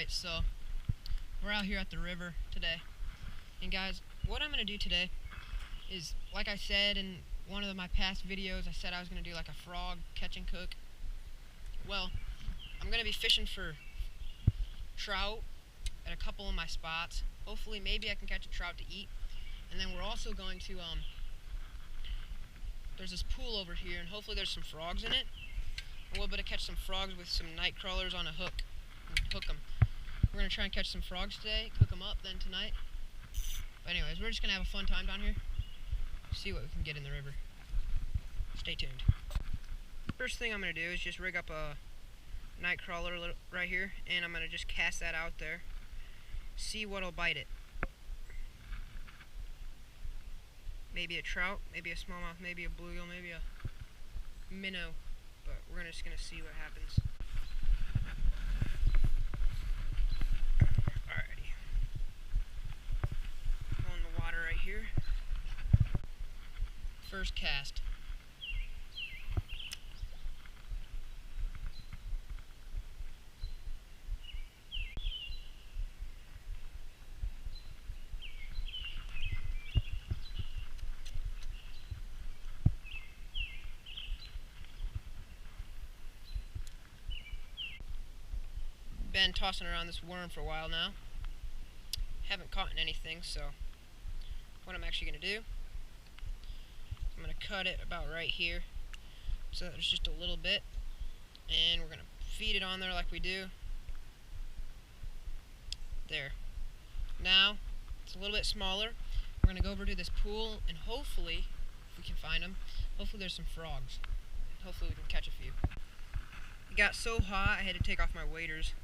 Alright, so we're out here at the river today. And guys, what I'm going to do today is, like I said in one of my past videos, I said I was going to do like a frog catch and cook. Well, I'm going to be fishing for trout at a couple of my spots. Hopefully, maybe I can catch a trout to eat. And then we're also going to, there's this pool over here, and hopefully there's some frogs in it. And we'll be able to catch some frogs with some night crawlers on a hook and hook them. We're going to try and catch some frogs today, cook them up then tonight. But anyways, we're just going to have a fun time down here. See what we can get in the river. Stay tuned. First thing I'm going to do is just rig up a night crawler right here, and I'm going to just cast that out there. See what'll bite it. Maybe a trout, maybe a smallmouth, maybe a bluegill, maybe a minnow. But we're just going to see what happens. Alrighty. On the water right here. First cast. Been tossing around this worm for a while now. Haven't caught anything, so what I'm actually going to do, I'm going to cut it about right here so that there's just a little bit, and we're going to feed it on there like we do. There. Now it's a little bit smaller. We're going to go over to this pool, and hopefully, if we can find them, hopefully there's some frogs. Hopefully we can catch a few. It got so hot I had to take off my waders.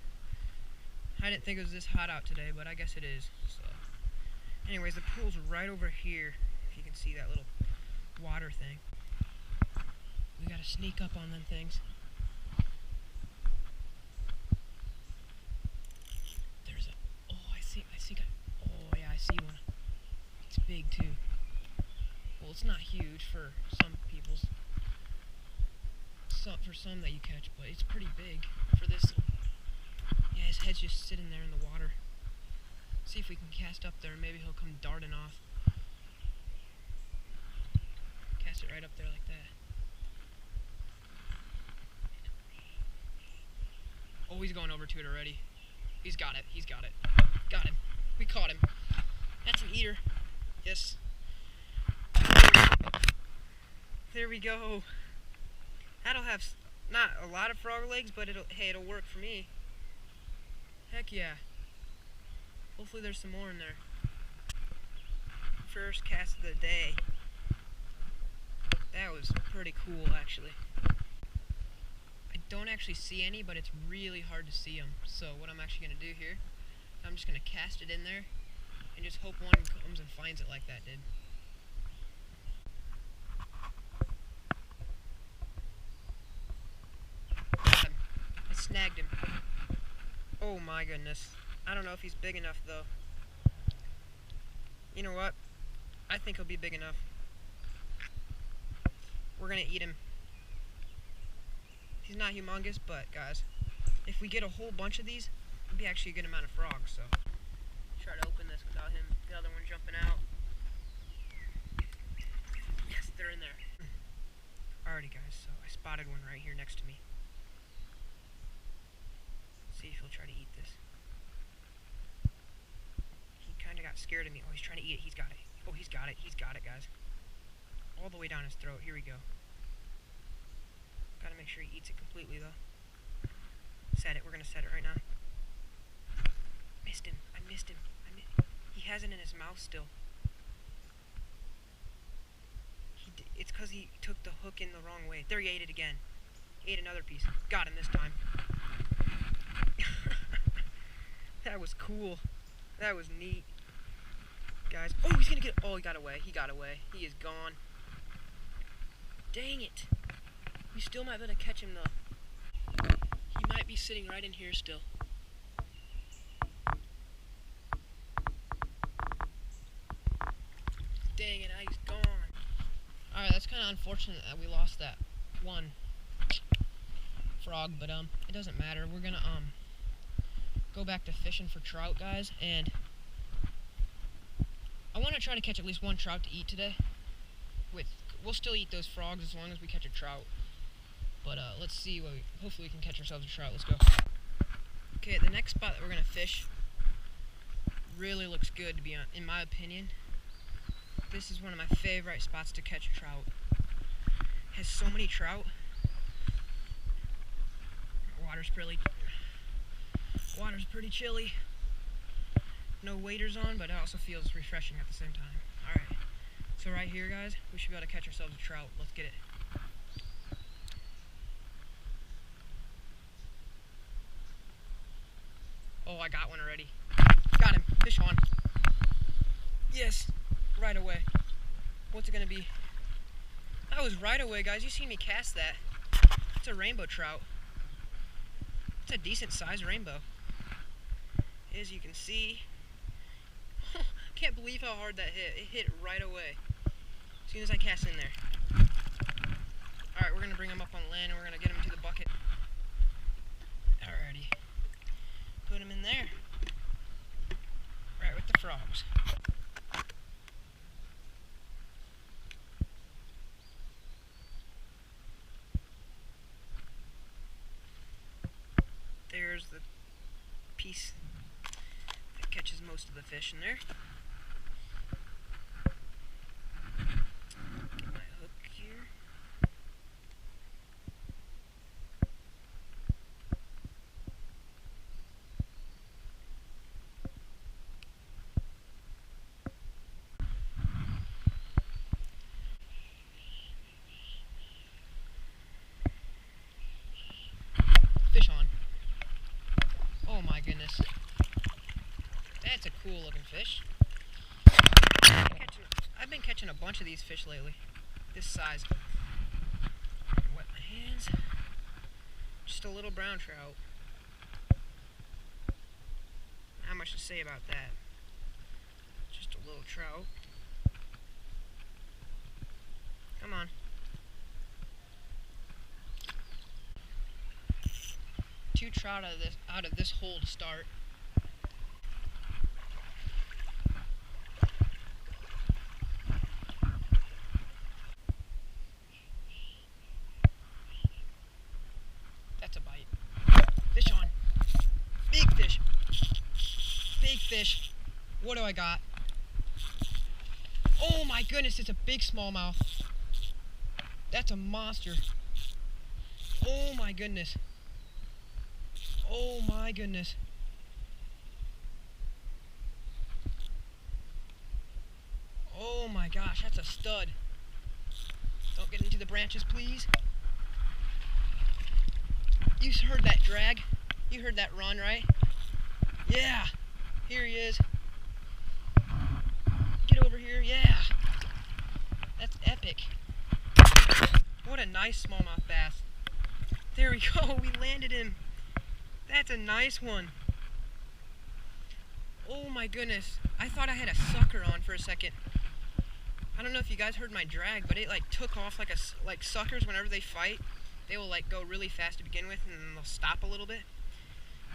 I didn't think it was this hot out today, but I guess it is. So, anyways, the pool's right over here. If you can see that little water thing. We gotta sneak up on them things. There's a, oh, I see one. It's big too. Well, it's not huge for some people's, for some that you catch, but it's pretty big for this little. Yeah, his head's just sitting there in the water. See if we can cast up there, maybe he'll come darting off. Cast it right up there like that. Oh, he's going over to it already. He's got it, Got him. We caught him. That's an eater. Yes. There we go. That'll have not a lot of frog legs, but it'll work for me. Heck yeah. Hopefully there's some more in there. First cast of the day. That was pretty cool, actually. I don't actually see any, but it's really hard to see them. So what I'm actually going to do here, I'm just going to cast it in there and just hope one comes and finds it like that did. Got him. I snagged him. Oh my goodness. I don't know if he's big enough though. You know what? I think he'll be big enough. We're gonna eat him. He's not humongous, but guys, if we get a whole bunch of these, it'll be actually a good amount of frogs, so. Try to open this without him, the other one jumping out. Yes, they're in there. Alrighty guys, so I spotted one right here next to me. See if he'll try to eat this. He kind of got scared of me. Oh, he's trying to eat it. He's got it. Oh, he's got it. He's got it, guys. All the way down his throat. Here we go. Gotta make sure he eats it completely, though. Set it. We're gonna set it right now. Missed him. I missed him. He has it in his mouth still. It's because he took the hook in the wrong way. There, he ate it again. He ate another piece. Got him this time. That was cool. That was neat. Guys. Oh, he's gonna get. Oh, he got away. He got away. He is gone. Dang it. We still might be able to catch him though. He might be sitting right in here still. Dang it, he's gone. Alright, that's kind of unfortunate that we lost that one frog, but it doesn't matter. We're gonna go back to fishing for trout, guys, and I want to try to catch at least one trout to eat today. We'll still eat those frogs as long as we catch a trout. But let's see hopefully we can catch ourselves a trout. Let's go. Okay, the next spot that we're gonna fish really looks good, in my opinion. This is one of my favorite spots to catch trout. It has so many trout. Water's pretty chilly. No waders on, but it also feels refreshing at the same time. Alright, so right here, guys, we should be able to catch ourselves a trout. Let's get it. Oh, I got one already. Got him. Fish on. Yes, right away. What's it gonna be? That was right away, guys. You see me cast that. It's a rainbow trout. It's a decent sized rainbow. As you can see, can't believe how hard that hit. It hit right away as soon as I cast in there. Alright, we're going to bring him up on land and we're going to get him to the bucket. Alrighty. Put him in there. Right with the frogs. There's the piece that catches most of the fish in there. Get my hook here. Fish on. Oh my goodness. That's a cool looking fish. I've been catching a bunch of these fish lately. This size. Wet my hands. Just a little brown trout. Not much to say about that. Just a little trout. Come on. Two trout out of this hole to start. That's a bite. Fish on. Big fish. Big fish. What do I got? Oh my goodness, it's a big smallmouth. That's a monster. Oh my goodness. Oh my goodness. Oh my gosh, that's a stud. Don't get into the branches, please. You heard that drag? You heard that run, right? Yeah. Here he is. Get over here. Yeah. That's epic. What a nice smallmouth bass. There we go. We landed him. That's a nice one. Oh my goodness. I thought I had a sucker on for a second. I don't know if you guys heard my drag, but it like took off like suckers whenever they fight. They will like go really fast to begin with and then they'll stop a little bit.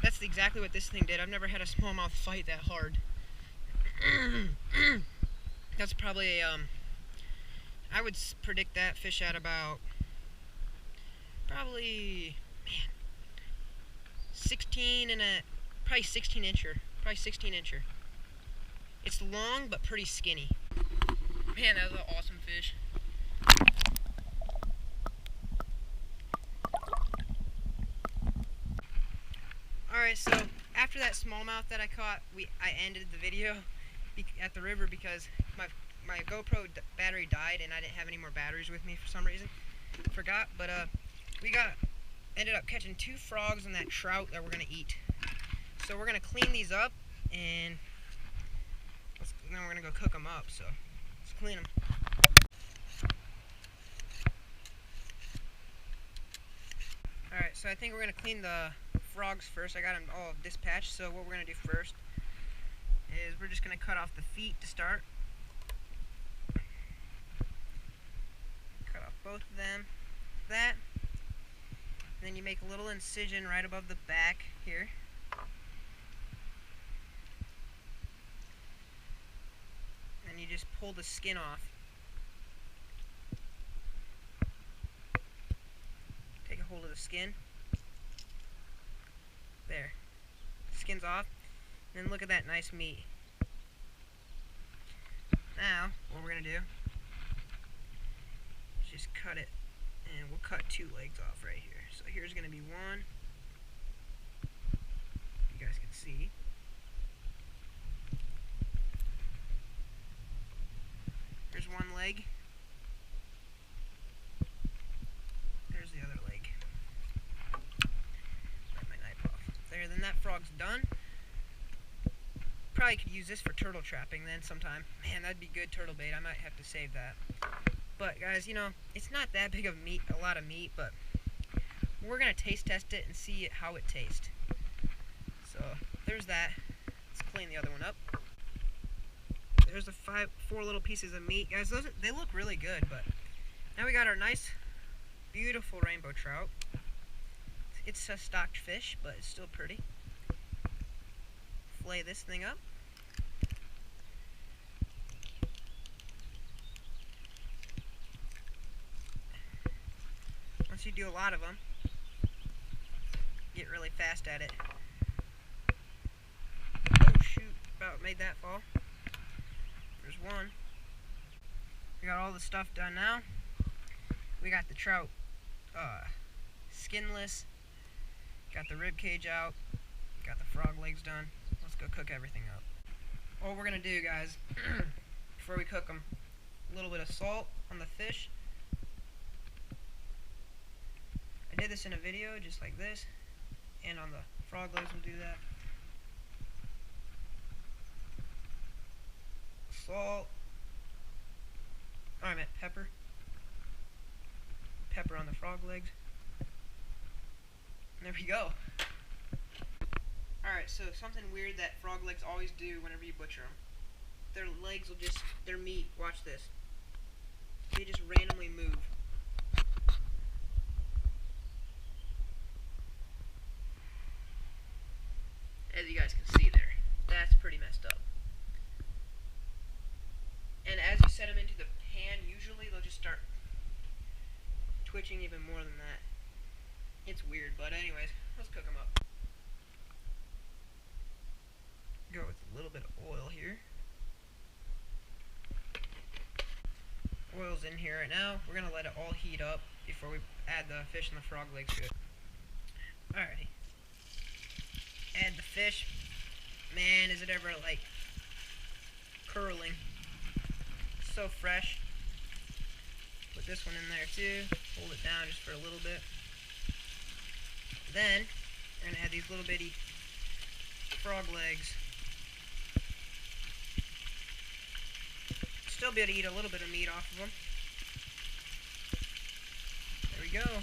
That's exactly what this thing did. I've never had a smallmouth fight that hard. That's probably I would predict that fish at about probably 16 probably 16 incher. It's long but pretty skinny. Man, that was an awesome fish. Alright, so after that smallmouth that I caught, I ended the video at the river because my GoPro battery died and I didn't have any more batteries with me for some reason. Forgot, but we ended up catching 2 frogs and that trout that we're gonna eat. So we're gonna clean these up and then we're gonna go cook them up. So let's clean them. Alright, so I think we're gonna clean the frogs first. I got them all dispatched. So what we're gonna do first is we're just gonna cut off the feet to start. Cut off both of them. That. And then you make a little incision right above the back here. just pull the skin off. Take a hold of the skin. There. Skin's off. And then look at that nice meat. Now, what we're going to do is just cut it. And we'll cut 2 legs off right here. So here's going to be one. You guys can see. There's one leg. There's the other leg. Got my knife off. There, then that frog's done. Probably could use this for turtle trapping then sometime. Man, that'd be good turtle bait. I might have to save that. But guys, you know, it's not that big of meat, a lot of meat, but we're gonna taste test it and see how it tastes. So there's that. Let's clean the other one up. There's the 4 little pieces of meat, guys. They look really good, but now we got our nice, beautiful rainbow trout. It's a stocked fish, but it's still pretty. Fillet this thing up. Once you do a lot of them, get really fast at it. Oh shoot, about made that fall. There's one. We got all the stuff done now. We got the trout skinless. Got the rib cage out. Got the frog legs done. Let's go cook everything up. What we're gonna do, guys, before we cook them, a little bit of salt on the fish. I did this in a video, just like this, and on the frog legs we'll do that. Salt. I meant pepper. Pepper on the frog legs. And there we go. Alright, so something weird that frog legs always do whenever you butcher them. Their legs will just, their meat, watch this. They just randomly move. As you guys can see there, that's pretty messed up. And as you set them into the pan, usually they'll just start twitching even more than that. It's weird, but anyways, let's cook them up. Go with a little bit of oil here. Oil's in here right now. We're gonna let it all heat up before we add the fish and the frog legs to it. Alrighty. Add the fish. Man, is it ever like curling. So fresh. Put this one in there too. Hold it down just for a little bit. Then we're gonna add these little bitty frog legs. Still be able to eat a little bit of meat off of them. There we go.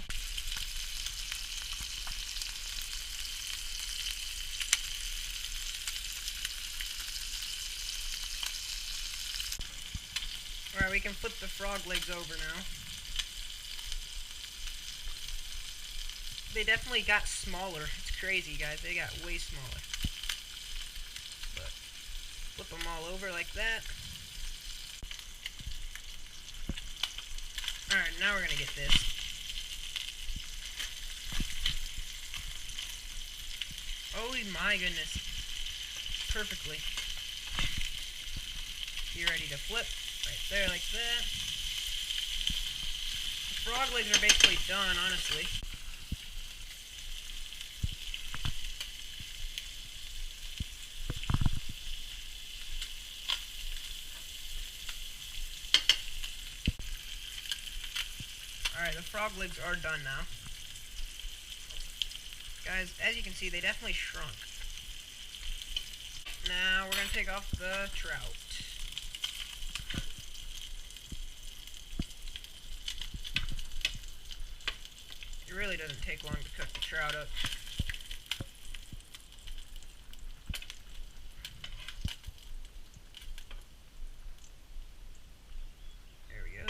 Alright, we can flip the frog legs over now. They definitely got smaller. It's crazy, guys. They got way smaller. But flip them all over like that. Alright, now we're gonna get this. Oh my goodness. Perfectly. You're ready to flip. Right there, like that. The frog legs are basically done, honestly. Alright, the frog legs are done now. Guys, as you can see, they definitely shrunk. Now we're going to take off the trout. It really doesn't take long to cook the trout up. There we go.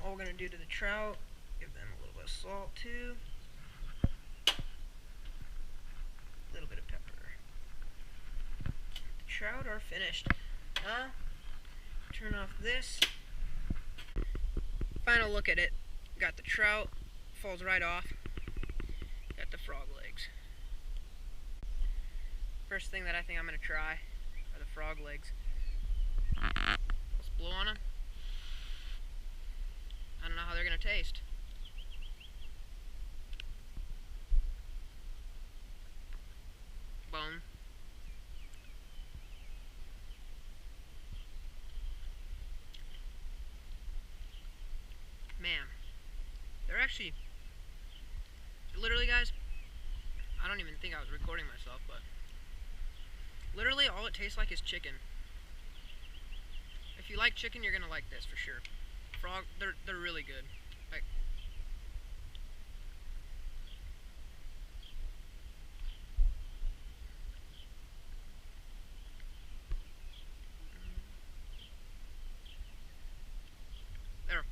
All we're going to do to the trout, give them a little bit of salt too. A little bit of pepper. The trout are finished. Turn off this. Final look at it. Got the trout, falls right off. Got the frog legs. First thing that I think I'm going to try are the frog legs. Let's blow on them. I don't know how they're going to taste. Bone. Man, they're actually, literally guys, I don't even think I was recording myself, but literally all it tastes like is chicken. If you like chicken, you're gonna like this for sure. Frog, they're really good. Like, they're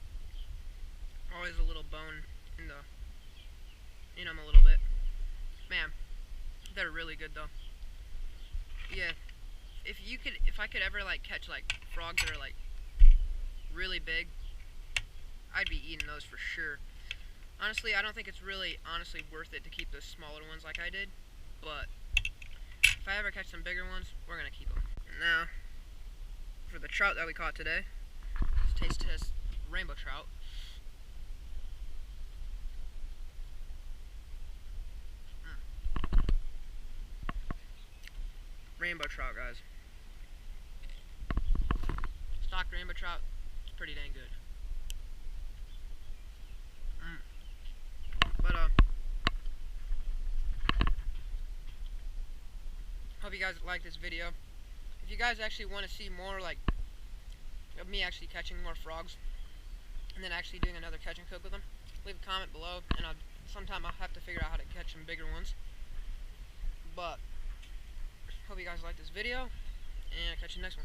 always a little bone in them a little bit. Man, they're really good though. Yeah, if I could ever like catch like frogs that are like really big, I'd be eating those for sure. Honestly, I don't think it's really honestly worth it to keep those smaller ones like I did, but if I ever catch some bigger ones, we're gonna keep them. Now, for the trout that we caught today, let's taste test rainbow trout. Rainbow trout, guys. Stocked rainbow trout, it's pretty dang good. But hope you guys like this video. If you guys actually want to see more like of me actually catching more frogs and then actually doing another catch and cook with them, leave a comment below, and sometime I'll have to figure out how to catch some bigger ones. But hope you guys like this video, and I'll catch you next one.